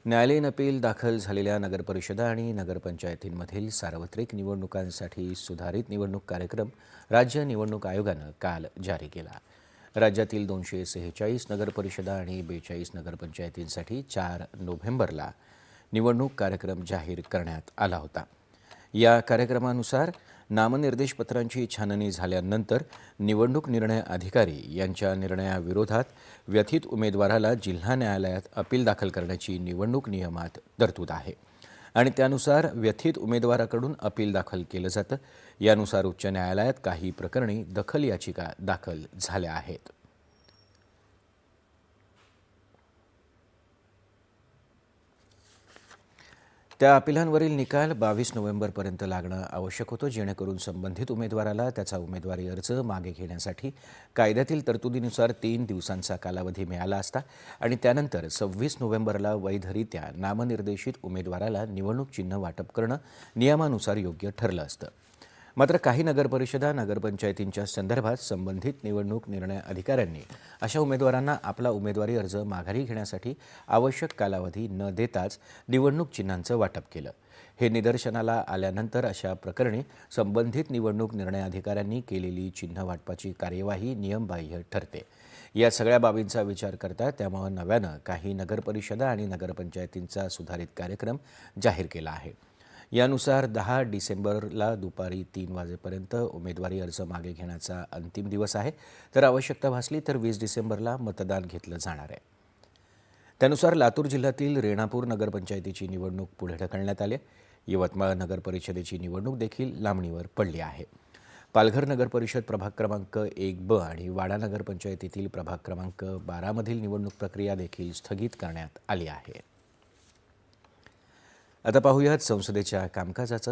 न्यायालयीन अपील दाखल झालेल्या नगरपरिषदा आणि नगरपंचायतींमधील सार्वत्रिक निवडणुकांसाठी सुधारित निवडणूक कार्यक्रम राज्य निवडणूक आयोगानं काल जारी केला। राज्यातील 246 नगरपरिषदा आणि 42 नगरपंचायतींसाठी 4 नोव्हेंबरला निवडणूक कार्यक्रम जाहीर करण्यात आला होता। या कार्यक्रमानुसार नामनिर्देशपत्रांची छाननी झाल्यानंतर निवडणूक निर्णय अधिकारी यांच्या निर्णयाविरोधात व्यथित उमेदवाराला जिल्हा न्यायालयात अपील दाखल करण्याची निवडणूक नियमात तरतूद आहे आणि त्यानुसार व्यथित उमेदवाराकडून अपील दाखल केलं जातं। यानुसार उच्च न्यायालयात काही प्रकरणी दखल याचिका दाखल झाल्या आहेत। त्या अपिलांवरील निकाल 22 नोव्हेंबरपर्यंत लागणं आवश्यक होतं, जेणेकरून संबंधित उमेदवाराला त्याचा उमेदवारी अर्ज मागे घेण्यासाठी कायद्यातील तरतुदीनुसार 3 दिवसांचा कालावधी मिळाला असता आणि त्यानंतर 26 नोव्हेंबरला वैधरित्या नामनिर्देशित उमेदवाराला निवडणूक चिन्ह वाटप करणं नियमानुसार योग्य ठरलं असतं। मात्र काही नगरपरिषदा नगरपंचायतींच्या संदर्भात संबंधित निवडणूक निर्णय अधिकाऱ्यांनी अशा उमेदवारांना आपला उमेदवारी अर्ज माघारी घेण्यासाठी आवश्यक कालावधी न देताच निवडणूक चिन्हांचं वाटप केलं। हे निदर्शनाला आल्यानंतर अशा प्रकरणी संबंधित निवडणूक निर्णय अधिकाऱ्यांनी केलेली चिन्ह वाटपाची कार्यवाही नियमबाह्य ठरते। या सगळ्या बाबींचा विचार करता त्यामुळे नव्यानं काही नगरपरिषदा आणि नगरपंचायतींचा सुधारित कार्यक्रम जाहीर केला आहे। यानुसार 10 डिसेंबरला दुपारी 3 वाजेपर्यंत उमेदवारी अर्ज मागे घेण्याचा अंतिम दिवस आहे, तर आवश्यकता भासली तर 20 डिसेंबरला मतदान घेतलं जाणार आहे। त्यानुसार लातूर जिल्ह्यातील रेणापूर नगरपंचायतीची निवडणूक पुढे ढकलण्यात आली आहे। यवतमाळ नगरपरिषदेची निवडणूक देखील लांबणीवर पडली आहे। पालघर नगरपरिषद प्रभाग क्रमांक 1B आणि वाडा नगरपंचायतीतील प्रभाग क्रमांक 12 मधील निवडणूक प्रक्रिया देखील स्थगित करण्यात आली आहे। आता पाहूयात संसदेच्या कामकाजाचं